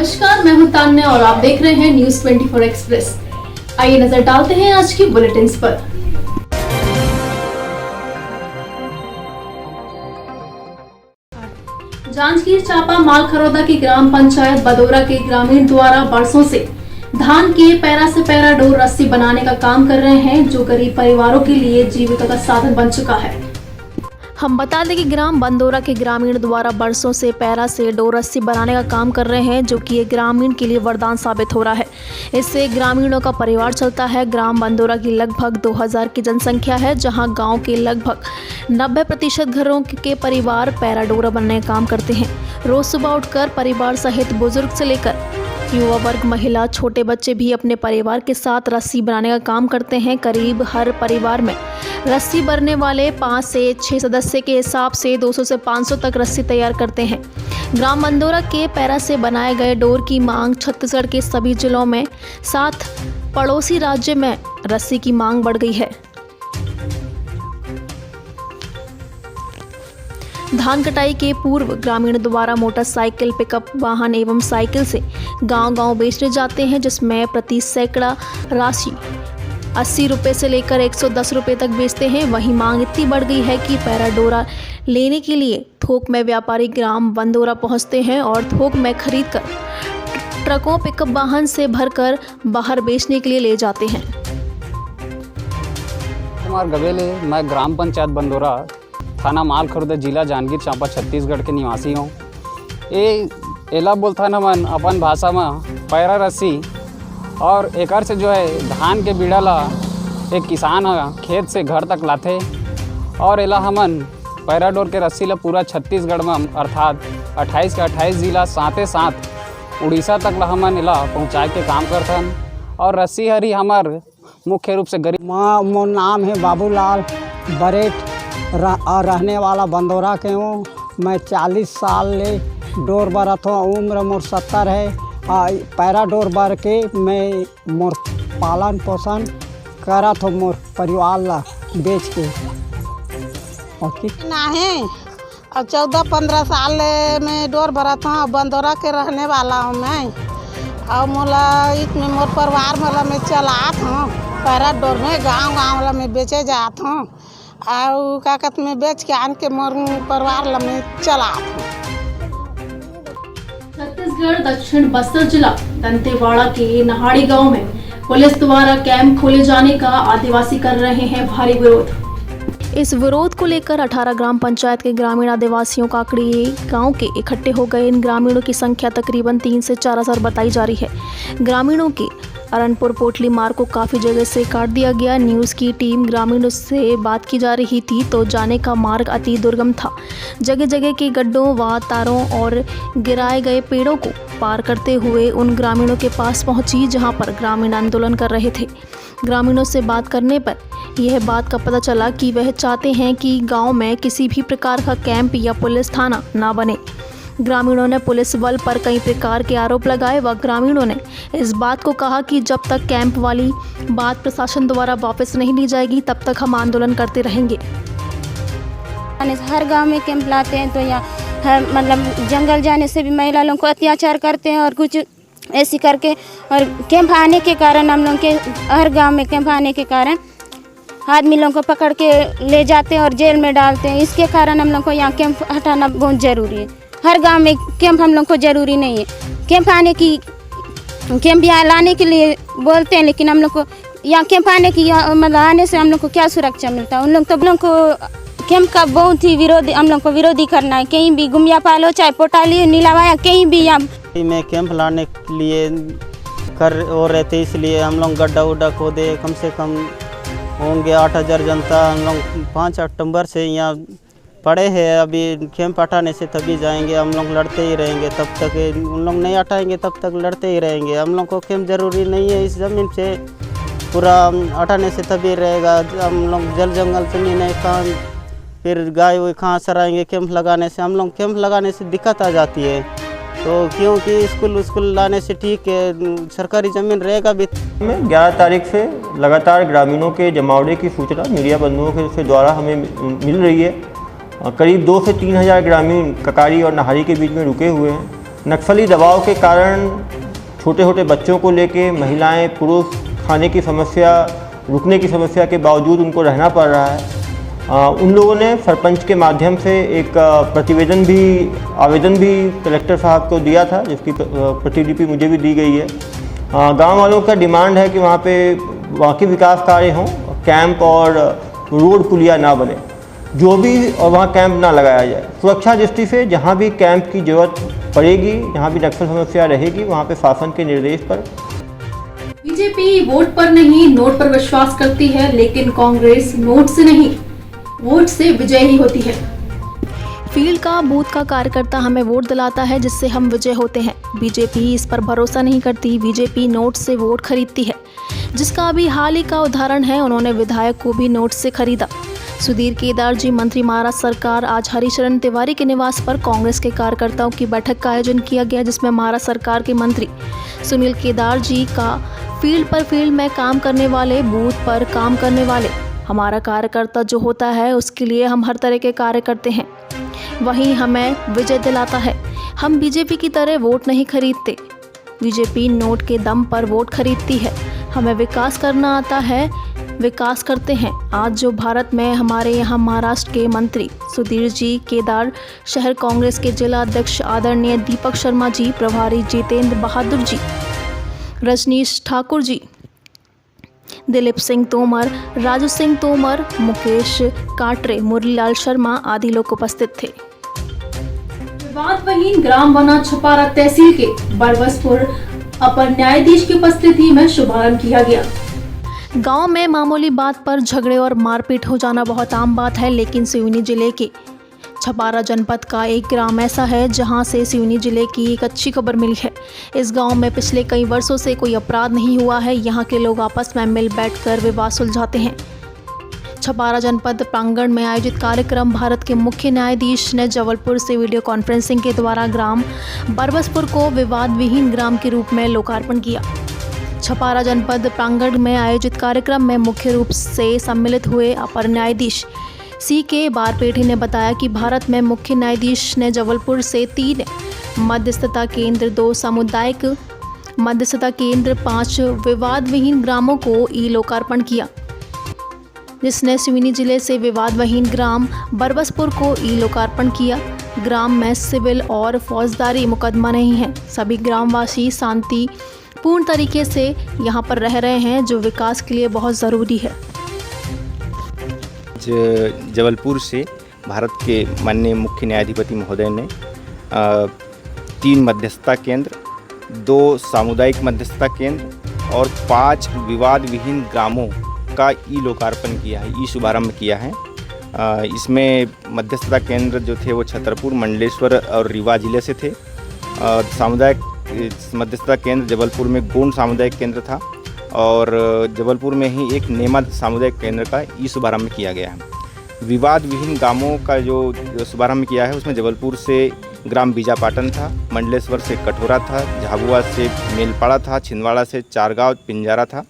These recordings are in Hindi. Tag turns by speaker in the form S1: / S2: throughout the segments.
S1: नमस्कार, मैं हूं तान्या और आप देख रहे हैं न्यूज 24 एक्सप्रेस। आइए नजर डालते हैं आज की बुलेटिन्स पर। जांजगीर चांपा मालखरौदा की ग्राम पंचायत बदोरा के ग्रामीण द्वारा बरसों से धान के पैरा से पैरा डोर रस्सी बनाने का काम कर रहे हैं, जो गरीब परिवारों के लिए जीविका का साधन बन चुका है। हम बता दें कि ग्राम बंदोरा के ग्रामीण द्वारा बरसों से पैरा से डोर रस्सी बनाने का काम कर रहे हैं, जो कि एक ग्रामीण के लिए वरदान साबित हो रहा है। इससे ग्रामीणों का परिवार चलता है। ग्राम बंदोरा की लगभग 2000 की जनसंख्या है, जहां गांव के लगभग 90% घरों के परिवार पैरा डोरा बनने का काम करते हैं। रोज सुबह उठकर परिवार सहित बुजुर्ग से लेकर युवा वर्ग, महिला, छोटे बच्चे भी अपने परिवार के साथ रस्सी बनाने का काम करते हैं। करीब हर परिवार में रस्सी भरने वाले 5 से 6 सदस्य के हिसाब से 200 से 500 तक रस्सी तैयार करते हैं। ग्राम बंदोरा के पैरा से बनाए गए डोर की मांग छत्तीसगढ़ के सभी जिलों में, साथ पड़ोसी राज्य में रस्सी की मांग बढ़ गई है। धान कटाई के पूर्व ग्रामीण द्वारा मोटरसाइकिल, पिकअप वाहन एवं साइकिल से गांव-गांव बेचने जाते हैं, जिसमें प्रति सैकड़ा राशि 80 रुपये से लेकर 110 रुपये तक बेचते हैं। वहीं मांग इतनी बढ़ गई है कि पैरा डोरा लेने के लिए थोक में व्यापारी ग्राम बंदोरा पहुंचते हैं और थोक में खरीदकर ट्रकों, पिकअप वाहन से भरकर बाहर बेचने के लिए ले जाते हैं।
S2: कुमार गवेले, मैं ग्राम पंचायत बंदोरा, थाना मालखरौदा, जिला जांजगीर चांपा, छत्तीसगढ़ के निवासी हूँ। एला बोलता न मन अपन भाषा में पैरा रस्सी, और एकर से जो है धान के बीड़ा ला एक किसान खेत से घर तक लाथे, और एला हमन पैरा डोर के रस्सी ला पूरा छत्तीसगढ़ में अर्थात 28 के 28 जिला साथे साथ उड़ीसा तक ला हमन एला पहुँचाए के काम करथन। और रस्सी हरी हमार मुख्य रूप से गरीब।
S3: मोर नाम है बाबूलाल बरेट और रहने वाला बंदोरा के हूँ। मैं 40 साल ले डोर बरत हूँ। उम्र मोर 70 है। पैरा डोर बर के मैं मोर पालन पोषण करत हूँ, मोर परिवार ला बेच के।
S4: ना है और 14-15 साल में डोर बरत हूँ। बंदोरा के रहने वाला हूँ मैं, और मोला इसमें मोर परिवार वाला में चलात हूँ। पैरा डोर में गाँव वाला में बेचे जात हूँ, और काकत में बेच के आन के मोर परिवार ला में चलात हूँ।
S1: छत्तीसगढ़ दक्षिण बस्तर जिला दंतेवाड़ा के नहाड़ी गांव में पुलिस द्वारा कैंप खोले जाने का आदिवासी कर रहे हैं भारी विरोध। इस विरोध को लेकर 18 ग्राम पंचायत के ग्रामीण आदिवासियों का आंकड़े गांव के इकट्ठे हो गए। इन ग्रामीणों की संख्या तकरीबन 3 से 4 हजार बताई जा रही है। ग्रामीणों के अरनपुर पोटली मार्ग को काफ़ी जगह से काट दिया गया। न्यूज़ की टीम ग्रामीणों से बात की जा रही थी तो जाने का मार्ग अति दुर्गम था। जगह जगह के गड्ढों व तारों और गिराए गए पेड़ों को पार करते हुए उन ग्रामीणों के पास पहुंची, जहां पर ग्रामीण आंदोलन कर रहे थे। ग्रामीणों से बात करने पर यह बात का पता चला कि वह चाहते हैं कि गाँव में किसी भी प्रकार का कैंप या पुलिस थाना न बने। ग्रामीणों ने पुलिस बल पर कई प्रकार के आरोप लगाए व ग्रामीणों ने इस बात को कहा कि जब तक कैंप वाली बात प्रशासन द्वारा वापस नहीं ली जाएगी, तब तक हम आंदोलन करते रहेंगे।
S5: हर गांव में कैंप लाते हैं तो या मतलब जंगल जाने से भी महिला लोगों को अत्याचार करते हैं, और कुछ ऐसी करके, और कैंप आने के कारण हम लोग के हर गाँव में कैंप आने के कारण आदमी लोगों को पकड़ के ले जाते हैं और जेल में डालते हैं। इसके कारण हम लोग को यहाँ कैंप हटाना बहुत ज़रूरी है। हर गांव में कैंप हम लोग को ज़रूरी नहीं है। कैंप यहाँ लाने के लिए बोलते हैं, लेकिन हम लोग को यहाँ कैंप आने की मतलब आने से हम लोग को क्या सुरक्षा मिलता है। उन लोग तो हम लोग को कैंप का बहुत ही विरोधी, हम लोग को विरोधी करना है। कहीं भी गुमिया पालो, चाहे पोटाली, नीलावाया, कहीं भी यहाँ
S6: में कैंप लाने के लिए कर और रहते, इसलिए हम लोग गड्ढा उड्ढा खोदे। कम से कम होंगे 8000 जनता। हम लोग 5 अक्टूबर से यहाँ पड़े हैं। अभी कैंप हटाने से तभी जाएंगे। हम लोग लड़ते ही रहेंगे तब तक। उन लोग नहीं हटाएंगे तब तक लड़ते ही रहेंगे। हम लोग को कैंप ज़रूरी नहीं है। इस ज़मीन से पूरा हटाने से तभी रहेगा। हम लोग जल जंगल ज़मीन है, कहाँ फिर गाय वो कहाँ सराएंगे। कैंप लगाने से हम लोग कैंप लगाने से दिक्कत आ जाती है, तो क्योंकि स्कूल लाने से ठीक है, सरकारी ज़मीन रहेगा भी।
S7: 11 तारीख से लगातार ग्रामीणों के जमावड़े की सूचना मीडिया बंधुओं के द्वारा हमें मिल रही है। करीब 2 से 3 हज़ार ग्रामीण ककारी और नहारी के बीच में रुके हुए हैं। नक्सली दबाव के कारण छोटे छोटे बच्चों को लेके महिलाएं पुरुष खाने की समस्या, रुकने की समस्या के बावजूद उनको रहना पड़ रहा है। उन लोगों ने सरपंच के माध्यम से एक आवेदन भी कलेक्टर साहब को दिया था, जिसकी प्रतिलिपि मुझे भी दी गई है। गांव वालों का डिमांड है कि वहाँ पे बाकी विकास कार्य हों, कैंप और रोड पुलिया ना बने, जो भी और वहाँ कैंप ना लगाया जाए। सुरक्षा दृष्टि से जहाँ भी कैंप की जरूरत पड़ेगी, जहाँ भी नक्सल समस्या रहेगी, वहाँ पे शासन के निर्देश पर।
S1: बीजेपी वोट पर नहीं नोट पर विश्वास करती है, लेकिन कांग्रेस नोट से नहीं वोट से विजयी होती है। फील्ड का बूथ का कार्यकर्ता हमें वोट दिलाता है, जिससे हम विजय होते हैं। बीजेपी इस पर भरोसा नहीं करती। बीजेपी नोट से वोट खरीदती है, जिसका अभी हाल ही का उदाहरण है। उन्होंने विधायक को भी नोट से खरीदा। सुधीर केदार जी मंत्री महाराष्ट्र सरकार आज हरिशरण तिवारी के निवास पर कांग्रेस के कार्यकर्ताओं की बैठक का आयोजन किया गया, जिसमें महाराष्ट्र सरकार के मंत्री सुनील केदार जी का फील्ड में काम करने वाले, बूथ पर काम करने वाले, हमारा कार्यकर्ता जो होता है उसके लिए हम हर तरह के कार्य करते हैं, वही हमें विजय दिलाता है। हम बीजेपी की तरह वोट नहीं खरीदते। बीजेपी नोट के दम पर वोट खरीदती है। हमें विकास करना आता है, विकास करते हैं। आज जो भारत में हमारे यहाँ महाराष्ट्र के मंत्री सुधीर जी केदार, शहर कांग्रेस के जिला अध्यक्ष आदरणीय दीपक शर्मा जी, प्रभारी जितेंद्र बहादुर जी, रजनीश ठाकुर जी, दिलीप सिंह तोमर, राजू सिंह तोमर, मुकेश काटरे, मुरलीलाल शर्मा आदि लोग उपस्थित थे। विवादविहीन ग्राम बना छपारा तहसील के बरबसपुर अपर न्यायाधीश की उपस्थिति में शुभारंभ किया गया। गांव में मामूली बात पर झगड़े और मारपीट हो जाना बहुत आम बात है, लेकिन सिवनी जिले के छपारा जनपद का एक ग्राम ऐसा है जहां से सिवनी जिले की एक अच्छी खबर मिली है। इस गांव में पिछले कई वर्षों से कोई अपराध नहीं हुआ है। यहां के लोग आपस में मिल बैठकर विवाद सुलझाते हैं। छपारा जनपद प्रांगण में आयोजित कार्यक्रम भारत के मुख्य न्यायाधीश ने जबलपुर से वीडियो कॉन्फ्रेंसिंग के द्वारा ग्राम बरबसपुर को विवाद विहीन ग्राम के रूप में लोकार्पण किया। छपारा जनपद प्रांगण में आयोजित कार्यक्रम में मुख्य रूप से सम्मिलित हुए अपर न्यायाधीश CK बारपेठी ने बताया कि भारत में मुख्य न्यायाधीश ने जबलपुर से 3 मध्यस्थता केंद्र, 2 सामुदायिक मध्यस्थता केंद्र, 5 विवाद विहीन ग्रामों को लोकार्पण किया, जिसने सिवनी जिले से विवाद विहीन ग्राम बरबसपुर को लोकार्पण किया। ग्राम में सिविल और फौजदारी मुकदमा नहीं है। सभी ग्रामवासी शांतिपूर्ण तरीके से यहाँ पर रह रहे हैं, जो विकास के लिए बहुत ज़रूरी है।
S8: जबलपुर से भारत के माननीय मुख्य न्यायाधिपति महोदय ने 3 मध्यस्थता केंद्र, 2 सामुदायिक मध्यस्थता केंद्र और 5 विवाद विहीन ग्रामों का लोकार्पण किया है, शुभारंभ किया है। इसमें मध्यस्थता केंद्र जो थे वो छतरपुर, मंडलेश्वर और रीवा जिले से थे। सामुदायिक मध्यस्थता केंद्र जबलपुर में गोंड सामुदायिक केंद्र था और जबलपुर में ही एक नेमा सामुदायिक केंद्र का शुभारंभ किया गया है। विवाद विहीन ग्रामों का जो शुभारंभ किया है उसमें जबलपुर से ग्राम बीजापाटन था, मंडलेश्वर से कठोरा था, झाबुआ से मेलपाड़ा था, छिंदवाड़ा से चारगांव पिंजारा था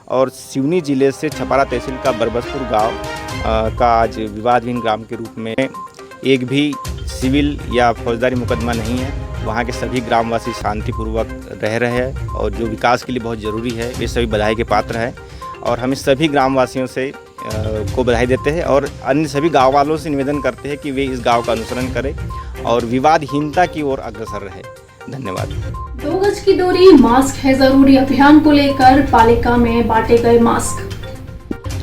S8: और सिवनी जिले से छपारा तहसील का बरबसपुर गांव का आज विवाद विहीन ग्राम के रूप में एक भी सिविल या फौजदारी मुकदमा नहीं है। वहाँ के सभी ग्रामवासी शांतिपूर्वक रह रहे हैं और जो विकास के लिए बहुत ज़रूरी है वे सभी बधाई के पात्र हैं और हम इस सभी ग्रामवासियों से को बधाई देते हैं और अन्य सभी गाँव वालों से निवेदन करते हैं कि वे इस गाँव का अनुसरण करें और विवादहीनता की ओर अग्रसर रहे। धन्यवाद।
S1: 2 गज की दूरी, मास्क है जरूरी अभियान को लेकर पालिका में बांटे गए मास्क।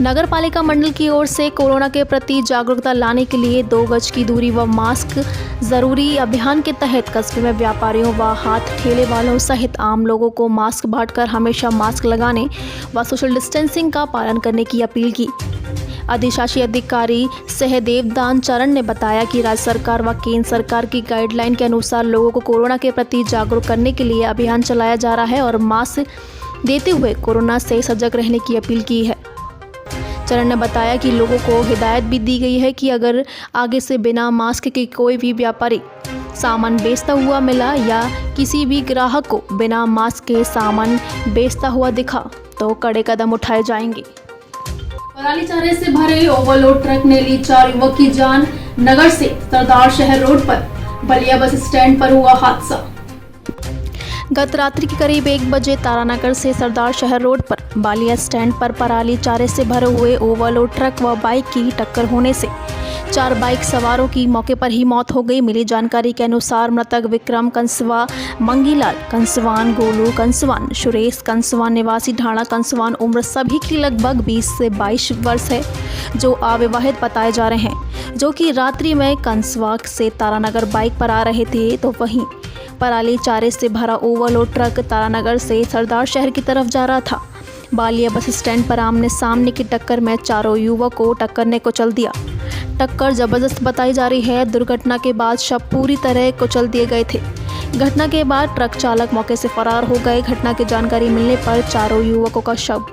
S1: नगर पालिका मंडल की ओर से कोरोना के प्रति जागरूकता लाने के लिए 2 गज की दूरी व मास्क जरूरी अभियान के तहत कस्बे में व्यापारियों व हाथ ठेले वालों सहित आम लोगों को मास्क बांटकर हमेशा मास्क लगाने व सोशल डिस्टेंसिंग का पालन करने की अपील की। अधिशासी अधिकारी सहदेव दान चरण ने बताया कि राज्य सरकार व केंद्र सरकार की गाइडलाइन के अनुसार लोगों को कोरोना के प्रति जागरूक करने के लिए अभियान चलाया जा रहा है और मास्क देते हुए कोरोना से सजग रहने की अपील की है। चरण ने बताया कि लोगों को हिदायत भी दी गई है कि अगर आगे से बिना मास्क के कोई भी व्यापारी सामान बेचता हुआ मिला या किसी भी ग्राहक को बिना मास्क के सामान बेचता हुआ दिखा तो कड़े कदम उठाए जाएंगे। पराली चारे से भरे ओवरलोड ट्रक ने ली 4 युवक की जान। नगर से सरदार शहर रोड पर बलिया बस स्टैंड पर हुआ हादसा। गत रात्रि के करीब 1 बजे तारानगर से सरदार शहर रोड पर बालिया स्टैंड पर पराली चारे से भरे हुए ओवरलोड ट्रक व बाइक की टक्कर होने से 4 बाइक सवारों की मौके पर ही मौत हो गई। मिली जानकारी के अनुसार मृतक विक्रम कंसवा, मंगीलाल कंसवान, गोलू कंसवान, सुरेश कंसवान निवासी ढाणा कंसवान, उम्र सभी की लगभग 20 से 22 वर्ष है, जो अविवाहित बताए जा रहे हैं, जो कि रात्रि में कंसवा से तारानगर बाइक पर आ रहे थे। तो वहीं पराली चारे से भरा ओवरलोड ट्रक तारानगर से सरदार शहर की तरफ जा रहा था। बालिया बस स्टैंड पर आमने सामने की टक्कर में चारों युवक को टक्कर ने कुचल दिया। टक्कर जबरदस्त बताई जा रही है। दुर्घटना के बाद शव पूरी तरह कुचल दिए गए थे। घटना के बाद ट्रक चालक मौके से फरार हो गए। घटना की जानकारी मिलने पर चारों युवकों का शव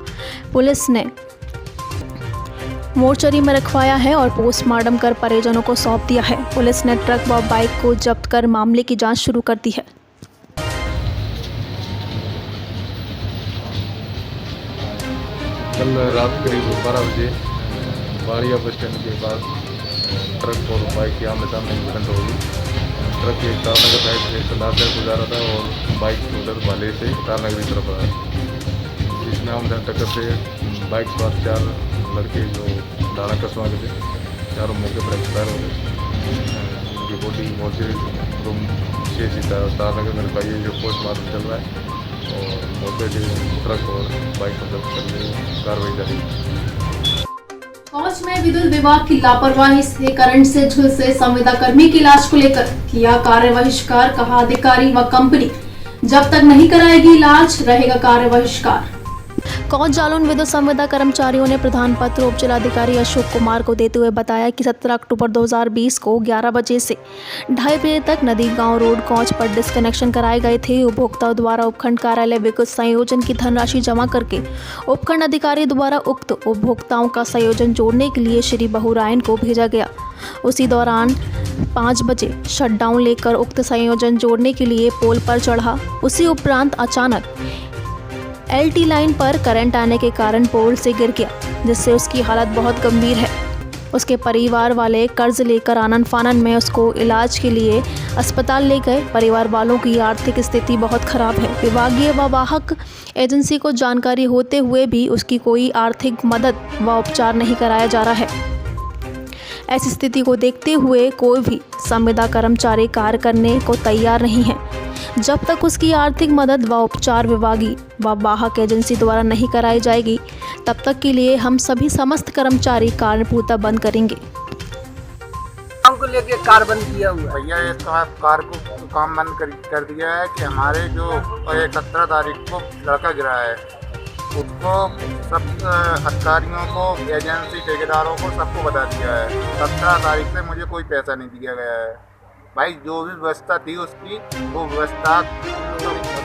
S1: पुलिस ने मोर्चरी में रखवाया है और पोस्टमार्टम कर परिजनों को सौंप दिया है। पुलिस ने ट्रक व बाइक को जब्त कर मामले की जांच शुरू कर दी है।
S9: कल रात करीब 12 बजे बालिया बस स्टैंड के पास ट्रक और बाइक के आमने सामने भिड़ंत हो गई। ट्रक एक तारानगर साइड से सरदार शहर को जा रहा था और बाइक उधर बाले से तारानगर की तरफ आ रहा था, जिसमें आमने टक्कर से बाइक सवार 4 लड़के जो ढाणा कसवा के थे, चारों मौके पर एक्सपायर हो गए। उनकी बॉडी मोर्चरी रूम 6 तारानगर में रखवाई है, जो पोस्टमार्टम चल रहा है और मौके से ट्रक और बाइक को जब्त करने की कार्रवाई जारी है।
S1: कौच में विद्युत विभाग की लापरवाही से करंट से झुलसे संविदाकर्मी की लाश को लेकर किया कार्य बहिष्कार। कहा अधिकारी व कंपनी जब तक नहीं कराएगी इलाज रहेगा कार्य बहिष्कार। कौच जालौन विद्युत संविदा कर्मचारियों ने प्रधान पत्र उप जिलाधिकारी अशोक कुमार को देते हुए बताया कि 17 अक्टूबर 2020 को 11 बजे से 2:30 बजे तक नदी गांव रोड कौच पर डिस्कनेक्शन कराए गए थे। उपभोक्ताओं द्वारा उपखंड कार्यालय विद्युत संयोजन की धनराशि जमा करके उपखंड अधिकारी द्वारा उक्त उपभोक्ताओं का संयोजन जोड़ने के लिए श्री बहुरायन को भेजा गया। उसी दौरान 5 बजे शटडाउन लेकर उक्त संयोजन जोड़ने के लिए पोल पर चढ़ा। उसी उपरांत अचानक LT लाइन पर करंट आने के कारण पोल से गिर गया, जिससे उसकी हालत बहुत गंभीर है। उसके परिवार वाले कर्ज लेकर आनन फानन में उसको इलाज के लिए अस्पताल ले गए। परिवार वालों की आर्थिक स्थिति बहुत खराब है। विभागीय व वाहक एजेंसी को जानकारी होते हुए भी उसकी कोई आर्थिक मदद व उपचार नहीं कराया जा रहा है। ऐसी स्थिति को देखते हुए कोई भी संविदा कर्मचारी कार्य करने को तैयार नहीं है। जब तक उसकी आर्थिक मदद व उपचार विभागीय व वाहक एजेंसी द्वारा नहीं कराई जाएगी, तब तक के लिए हम सभी समस्त कर्मचारी कार्य पूर्णतः बंद करेंगे।
S10: को लेके कार बंद किया हुआ है।
S11: भैया इस कार को काम बंद कर दिया है कि हमारे जो 17 तारीख को लड़का गिरा है, उसको सब अधिकारियों को, एजेंसी, ठेकेदारों को सबको बता दिया है। 17 तारीख से मुझे कोई पैसा नहीं दिया गया है। भाई जो भी व्यवस्था थी उसकी, वो व्यवस्था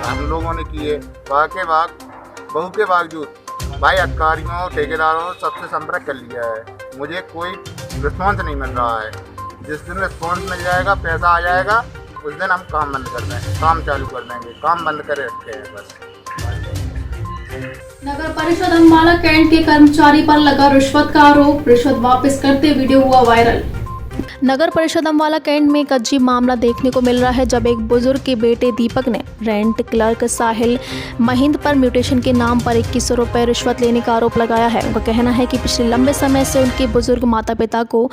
S11: हम लोगों ने की है। बहू के बावजूद भाई अधिकारियों, ठेकेदारों सबसे संपर्क कर लिया है। मुझे कोई रिस्पॉन्स नहीं मिल रहा है। जिस दिन रिस्पॉन्स मिल जाएगा, पैसा आ जाएगा, उस दिन हम काम बंद कर देंगे, काम चालू कर देंगे। काम बंद करे रखे हैं बस।
S1: नगर परिषद अम्बाला कैंट के कर्मचारी पर लगा रिश्वत का आरोप। रिश्वत वापस करते वीडियो हुआ वायरल। नगर परिषद अम्बाला कैंट में एक अजीब मामला देखने को मिल रहा है, जब एक बुजुर्ग के बेटे दीपक ने रेंट क्लर्क साहिल महिंद पर म्यूटेशन के नाम पर 2100 रुपये रिश्वत लेने का आरोप लगाया है। उनका कहना है कि पिछले लंबे समय से उनके बुजुर्ग माता पिता को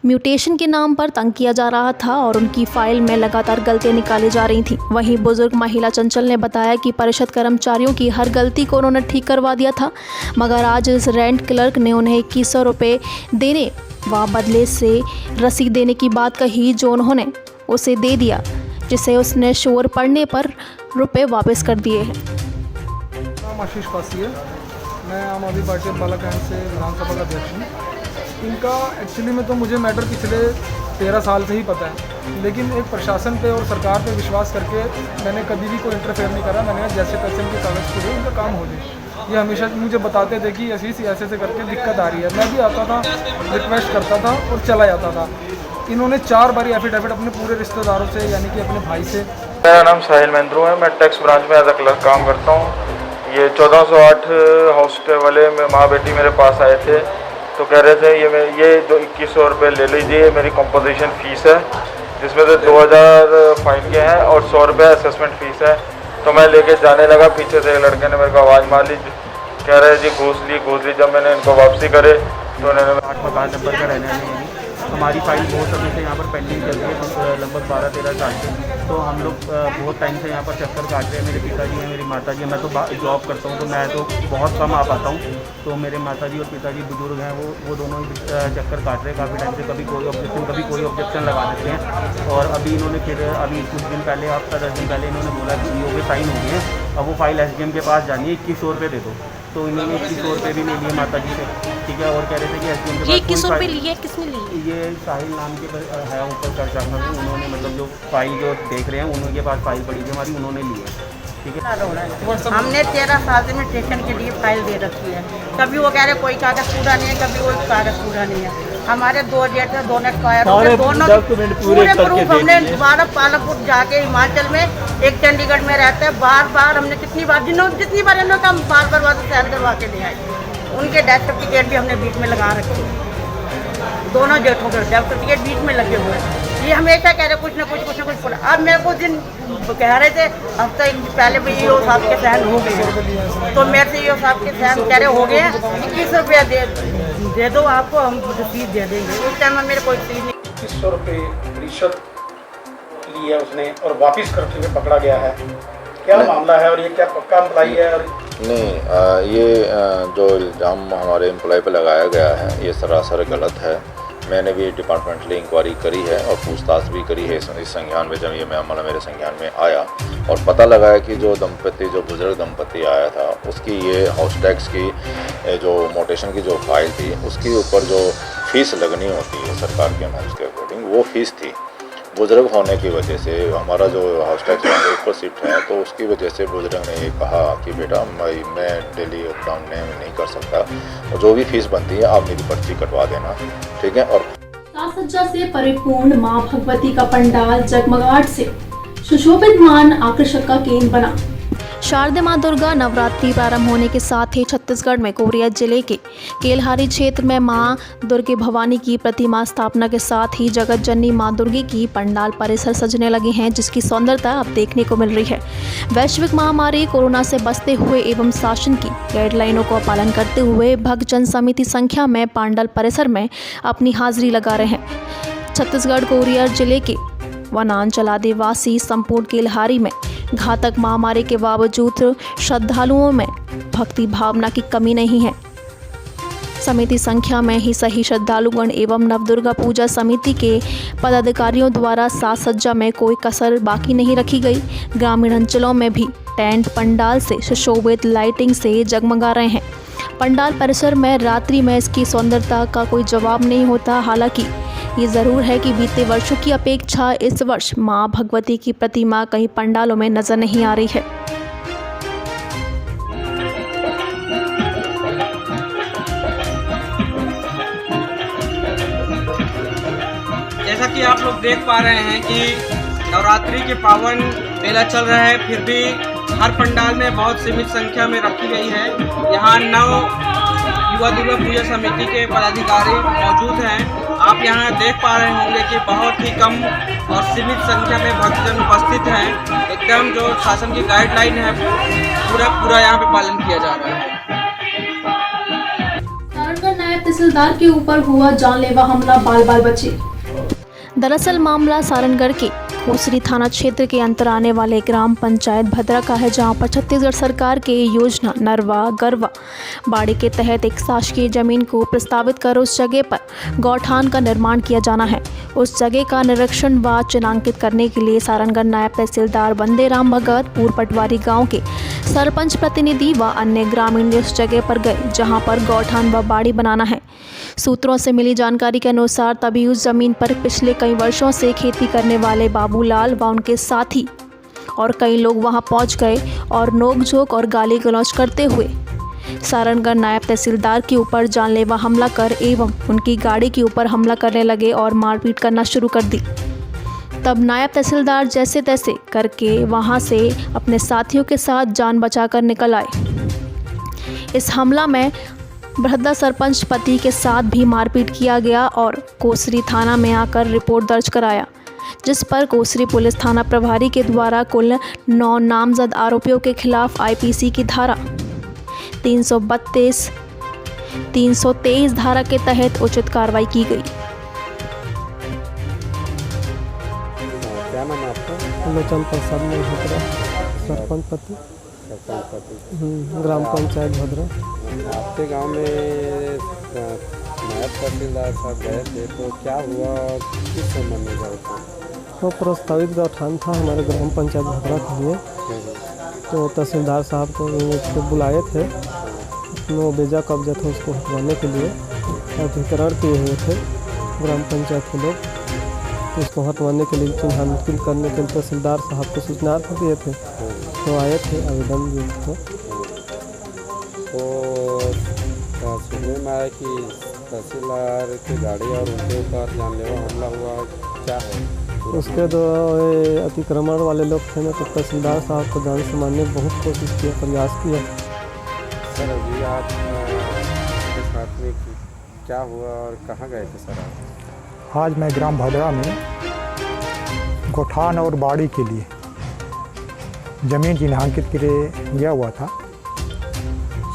S1: म्यूटेशन के नाम पर तंग किया जा रहा था और उनकी फाइल में लगातार गलतियां निकाली जा रही थी। वहीं बुजुर्ग महिला चंचल ने बताया कि परिषद कर्मचारियों की हर गलती को उन्होंने ठीक करवा दिया था, मगर आज इस रेंट क्लर्क ने उन्हें 2100 रुपये देने व बदले से रसीद देने की बात कही, जो उन्होंने उसे दे दिया, जिसे उसने शोर पड़ने पर रुपए वापस कर दिए हैं।
S12: नाम आशीष पासी है, मैं आम आदमी पार्टी अम्बाला कैंट से विधानसभा का अध्यक्ष हूँ। इनका एक्चुअली में तो मुझे मैटर पिछले 13 साल से ही पता है, लेकिन एक प्रशासन पे और सरकार पे विश्वास करके मैंने कभी भी कोई इंटरफेयर नहीं करा। मैंने जैसे तैसे उनके कागज़ पूरे उनका काम हो जाए, ये हमेशा मुझे बताते थे कि ऐसे करके दिक्कत आ रही है। मैं भी आता था, रिक्वेस्ट करता था और चला जाता था। इन्होंने 4 बार एफिडेविट अपने पूरे रिश्तेदारों से, यानी कि अपने भाई से।
S9: मेरा नाम साहिल महिंद्रू है, मैं टैक्स ब्रांच में एज अ क्लर्क काम करता हूँ। ये 1408 हाउस वाले माँ बेटी मेरे पास आए थे, तो कह रहे थे ये 2100 रुपये ले लीजिए, मेरी कंपोजिशन फ़ीस है, जिसमें से 2000 फाइन के हैं और 100 रुपये असेसमेंट फ़ीस है। तो मैं लेके जाने लगा, पीछे से एक लड़के ने मेरे को आवाज़ मार ली, कह रहे जी घूस ली। जब मैंने इनको वापसी करे तो उन्होंने
S13: 8 मकान नंबर का रहने वाले हैं। हमारी फाइल बहुत समय से यहाँ पर पेंडिंग चल रही है, लगभग 12-13 साल से। तो हम लोग बहुत टाइम से यहाँ पर चक्कर काट रहे हैं। मेरे पिताजी हैं, मेरी माताजी हैं। मैं तो जॉब करता हूँ तो मैं तो बहुत कम आ पाता हूँ। तो मेरे माताजी और पिताजी बुजुर्ग हैं, वो दोनों ही चक्कर काट रहे हैं काफ़ी टाइम से। कभी कोई ऑब्जेक्शन लगा देते हैं। और अभी इन्होंने फिर कुछ दिन पहले, हफ्ता 10 दिन पहले इन्होंने बोला कि ईओ के साइन हो गए हैं, अब वो फाइल एसडीएम के पास जानी है, 2100 रुपये दे दो। तो इन्होंने 2100 रुपये भी नहीं लिए माताजी से, ठीक है। और कह रहे थे कि एसडीएम के पास
S14: 2100 रुपये लिए, किसने लिए?
S13: ये साहिल नाम के है ऊपर चर्चा में, उन्होंने मतलब जो फाइल जो देख रहे हैं उनके पास फाइल पड़ी थी हमारी, उन्होंने ली है, ठीक है।
S15: हमने 13 साल से स्टेशन के लिए फाइल दे रखी है। कभी वो कह रहे कोई कागज़ पूरा नहीं है, कभी वो कागज़ पूरा नहीं है। हमारे 2 जेट है, दोनों एक्सपायर हो गए, दोनों पूरे प्रूफ हमने दोबारा पालमपुर जाके हिमाचल में, एक चंडीगढ़ में रहता है। बार हमने जितनी बार जितनी बार इन्होंने हम बार वापस साइन करवा के ले आए। उनके डेथ सर्टिफिकेट भी हमने बीच में लगा रखे, दोनों जेठों के डेथ सर्टिफिकेट बीच में लगे हुए हैं। ये हमेशा कह रहे कुछ ना कुछ। अब मेरे को दिन कह रहे थे हफ्ता पहले भी ईओ साहब के सहन हो गए, तो मेरे से ईओ साहब के सहन कह रहे हो गए हैं, 21 रुपया दे दो आपको, हम रसीद दे देंगे। उस टाइम में मेरे कोई चीज़ नहीं।
S16: 2100 रुपये रिश्वत ली है उसने और वापस करते हुए पकड़ा गया है। क्या मामला है और ये क्या पक्का एम्प्लॉई है? और
S17: नहीं, ये जो इल्ज़ाम हमारे एम्प्लॉय पर लगाया गया है ये सरासर गलत है। मैंने भी डिपार्टमेंटली इंक्वायरी करी है और पूछताछ भी करी है इस संज्ञान में। जब ये मामला मेरे संज्ञान में आया और पता लगा है कि जो बुजुर्ग दंपति आया था उसकी ये हाउस टैक्स की जो मोटेशन की जो फाइल थी उसके ऊपर जो फीस लगनी होती है सरकार के नॉर्म्स के अकॉर्डिंग, वो फीस थी। बुजुर्ग होने की वजह से हमारा जो हाउस टैक्स ऊपर शिफ्ट है, तो उसकी वजह से बुजुर्ग ने ये कहा कि बेटा मैं डेली अप डाउन नहीं कर सकता, और जो भी फीस बनती है आप मेरी पर्ची कटवा देना, ठीक है। और
S1: साज सज्जा से परिपूर्ण मां भगवती का पंडाल जगमगाहट से सुशोभित मान आकर्षक का केंद्र बना। शारदीय मां दुर्गा नवरात्रि प्रारंभ होने के साथ ही छत्तीसगढ़ में कोरिया जिले के केलहारी क्षेत्र में मां दुर्गे भवानी की प्रतिमा स्थापना के साथ ही जगत जननी मां दुर्गे की पंडाल परिसर सजने लगे हैं, जिसकी सौंदर्यता अब देखने को मिल रही है। वैश्विक महामारी कोरोना से बचते हुए एवं शासन की गाइडलाइनों का पालन करते हुए भक्तजन समिति संख्या में पंडाल परिसर में अपनी हाजिरी लगा रहे हैं। छत्तीसगढ़ कोरिया जिले के वनांचल आदिवासी संपूर्ण केलहारी में घातक महामारी के बावजूद श्रद्धालुओं में भक्ति भावना की कमी नहीं है। समिति संख्या में ही सही श्रद्धालुगण एवं नवदुर्गा पूजा समिति के पदाधिकारियों द्वारा साज सज्जा में कोई कसर बाकी नहीं रखी गई। ग्रामीण अंचलों में भी टेंट पंडाल से सुशोभित लाइटिंग से जगमगा रहे हैं। पंडाल परिसर में रात्रि में इसकी सौंदर्यता का कोई जवाब नहीं होता। हालांकि ये ज़रूर है कि बीते वर्षों की अपेक्षा इस वर्ष मां भगवती की प्रतिमा कई पंडालों में नजर नहीं आ रही है।
S18: जैसा कि आप लोग देख पा रहे हैं कि नवरात्रि के पावन मेला चल रहा है, फिर भी हर पंडाल में बहुत सीमित संख्या में रखी गई है। यहाँ 9 युवा दुर्गा पूजा समिति के पदाधिकारी मौजूद हैं। आप यहाँ देख पा रहे होंगे कि बहुत ही कम और सीमित संख्या में भक्तजन उपस्थित हैं। एकदम जो शासन की गाइडलाइन है पूरा यहाँ पे पालन किया जा रहा है।
S1: सारनगढ़ नायब तहसीलदार के ऊपर हुआ जानलेवा हमला, बाल बचे। दरअसल मामला सारनगढ़ के कोसरी थाना क्षेत्र के अंतर आने वाले ग्राम पंचायत भद्रा का है, जहां पर छत्तीसगढ़ सरकार के योजना नरवा गरवा बाड़ी के तहत एक शासकीय जमीन को प्रस्तावित कर उस जगह पर गौठान का निर्माण किया जाना है। उस जगह का निरीक्षण व चिन्हांकित करने के लिए सारनगढ़ नायब तहसीलदार बंदेराम भगत, पूर्व पटवारी गाँव के सरपंच प्रतिनिधि व अन्य ग्रामीण उस जगह पर गए जहाँ पर गौठान व बाड़ी बनाना है। सूत्रों से मिली जानकारी के अनुसार तभी उस जमीन पर पिछले कई वर्षों से खेती करने वाले बाबूलाल व उनके साथी और कई लोग वहां पहुंच गए और नोकझोंक और गाली गलौज करते हुए सारनगढ़ नायब तहसीलदार के ऊपर जानलेवा हमला कर एवं उनकी गाड़ी के ऊपर हमला करने लगे और मारपीट करना शुरू कर दी। तब नायब तहसीलदार जैसे तैसे करके वहां से अपने साथियों के साथ जान बचाकर निकल आए। इस हमला में भद्रा सरपंच पति के साथ भी मारपीट किया गया और कोसरी थाना में आकर रिपोर्ट दर्ज कराया, जिस पर कोसरी पुलिस थाना प्रभारी के द्वारा कुल 9 नामजद आरोपियों के खिलाफ आईपीसी की धारा 332, 323 धारा के तहत उचित कार्रवाई की गई।
S19: क्या नाम है आपका?
S20: लोचन प्रसाद मल्होत्रा, सरपंच पति, ग्राम पंचायत भद्रा।
S19: आपके गांव में नायब तहसीलदार साहब गए थे, तो क्या हुआ, किस संबंध में गए थे?
S20: तो प्रस्तावित गौठान था हमारे ग्राम पंचायत भद्रा के लिए, तो तहसीलदार साहब को बुलाए थे, अपना बेजा कब्जा था उसको हटवाने के लिए अधिकरण किए हुए थे ग्राम पंचायत के लोग, तो उसको हटवाने के लिए चिन्हांकित करने के लिए तहसीलदार साहब को सूचना दिए थे, तो आए थे आवेदन दिए थे।
S19: तो सुनने में आया कि तहसीलदार की गाड़ी और उनके ऊपर जानलेवा हमला हुआ, क्या है?
S20: उसके दो अतिक्रमण वाले लोग थे ना, तो तहसीलदार साहब को जान से मारने की बहुत कोशिश किया, प्रयास किया।
S19: सर अभी आप के साथ में क्या हुआ और कहाँ गए थे सर आप?
S21: आज मैं ग्राम भद्रा में गौठान और बाड़ी के लिए ज़मीन चिन्हांकित के लिए गया हुआ था।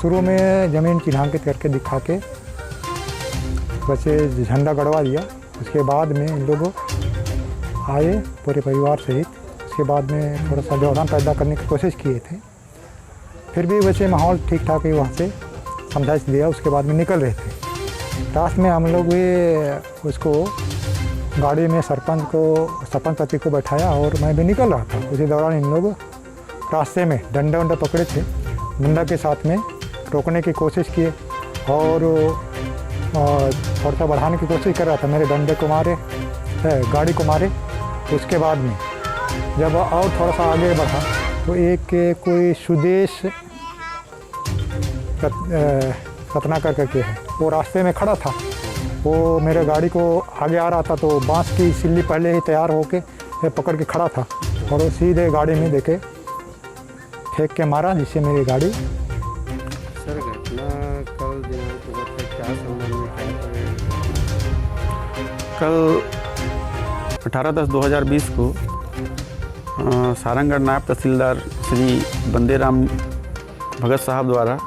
S21: शुरू में ज़मीन चिन्हांकित करके दिखा के बच्चे झंडा गड़वा दिया, उसके बाद में इन लोग आए पूरे परिवार सहित, उसके बाद में थोड़ा सा व्यवधान पैदा करने की कोशिश किए थे, फिर भी वैसे माहौल ठीक ठाक ही वहाँ से समझाइश दिया, उसके बाद में निकल रहे थे। रात में हम लोग भी उसको गाड़ी में सरपंच पति को बैठाया और मैं भी निकल रहा था। उसी दौरान इन लोग रास्ते में डंडा पकड़े थे, डंडा के साथ में रोकने की कोशिश किए और थोड़ा सा बढ़ाने की कोशिश कर रहा था, मेरे डंडे को मारे, गाड़ी को मारे। उसके बाद में जब और थोड़ा सा आगे बढ़ा तो एक कोई सुदेश रत्नाकर करके है, वो रास्ते में खड़ा था, वो मेरे गाड़ी को आगे आ रहा था, तो बांस की सिल्ली पहले ही तैयार होके पकड़ के खड़ा था और वो सीधे गाड़ी में देके फेंक के मारा, जिससे मेरी गाड़ी।
S19: सर घटना कल दिनांक क्या संबंध में
S13: कल 18/10/2020 को सारंगगढ़ नायब तहसीलदार श्री बंदेराम भगत साहब द्वारा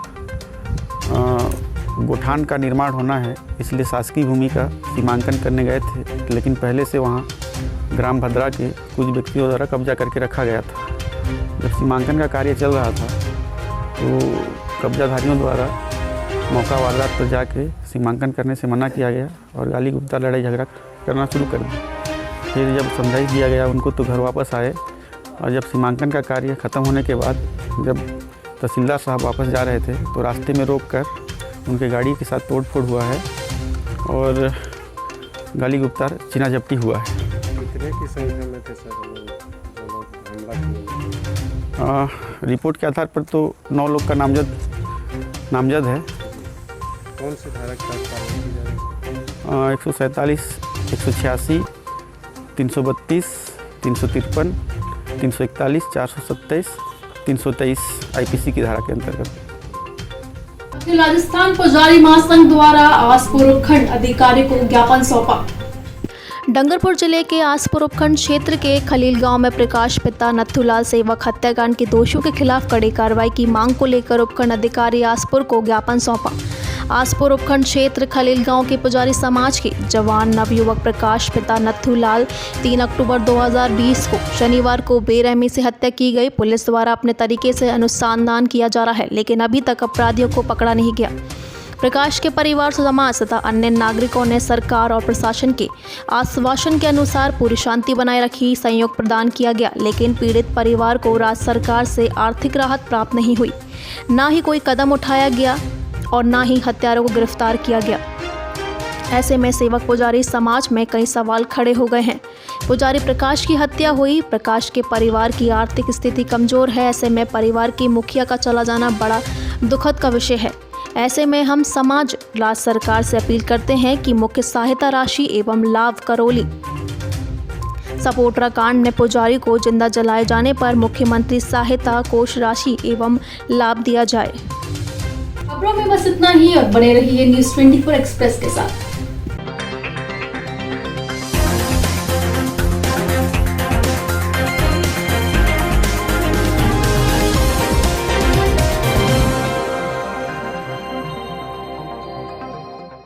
S13: गौठान का निर्माण होना है, इसलिए शासकीय भूमि का सीमांकन करने गए थे, लेकिन पहले से वहाँ ग्राम भद्रा के कुछ व्यक्तियों द्वारा कब्जा करके रखा गया था। जब सीमांकन का कार्य चल रहा था तो कब्जाधारियों द्वारा मौका वारदात पर जाके सीमांकन करने से मना किया गया और गाली गुप्ता लड़ाई झगड़ा करना शुरू कर दिया। फिर जब समझाइश दिया गया उनको तो घर वापस आए, और जब सीमांकन का कार्य ख़त्म होने के बाद जब तहसीलदार साहब वापस जा रहे थे तो रास्ते में रोककर उनके गाड़ी के साथ तोड़फोड़ हुआ है और गाली गुप्तार चीना झपटी हुआ है।
S19: कितने की संख्या में थे सर हमला किया?
S13: रिपोर्ट के आधार पर तो 9 लोग का नामजद है।
S19: कौन सी धारा के तहत कार्रवाई की जा रही है?
S13: 147, 186, 332, 353, 341, 427, 323 आईपीसी की धारा के अंतर्गत।
S1: राजस्थान पुजारी महासंघ द्वारा आसपुर उपखंड अधिकारी को ज्ञापन सौंपा। डंगरपुर जिले के आसपुर उपखंड क्षेत्र के खलील गांव में प्रकाश पिता नथुलाल सेवक हत्याकांड के दोषियों के खिलाफ कड़ी कार्रवाई की मांग को लेकर उपखंड अधिकारी आसपुर को ज्ञापन सौंपा। आसपुर उपखंड क्षेत्र खलील गांव के पुजारी समाज के जवान नवयुवक प्रकाश पिता नथुलाल 3 अक्टूबर 2020 को शनिवार को बेरहमी से हत्या की गई। पुलिस द्वारा अपने तरीके से अनुसंधान किया जा रहा है, लेकिन अभी तक अपराधियों को पकड़ा नहीं गया। प्रकाश के परिवार समाज तथा अन्य नागरिकों ने सरकार और प्रशासन के आश्वासन के अनुसार पूरी शांति बनाए रखी, सहयोग प्रदान किया गया, लेकिन पीड़ित परिवार को राज्य सरकार से आर्थिक राहत प्राप्त नहीं हुई, ना ही कोई कदम उठाया गया और ना ही हत्यारों को गिरफ्तार किया गया। ऐसे में सेवक पुजारी समाज में कई सवाल खड़े हो गए हैं। पुजारी प्रकाश की हत्या हुई, प्रकाश के परिवार की आर्थिक स्थिति कमजोर है, ऐसे में परिवार की मुखिया का चला जाना बड़ा दुखद का विषय है। ऐसे में हम समाज राज्य सरकार से अपील करते हैं कि मुख्य सहायता राशि एवं लाभ करौली सपोटरा कांड में पुजारी को जिंदा जलाए जाने पर मुख्यमंत्री सहायता कोष राशि एवं लाभ दिया जाए। खबरों में बस इतना ही और बने रहिए न्यूज़ 24 एक्सप्रेस के साथ।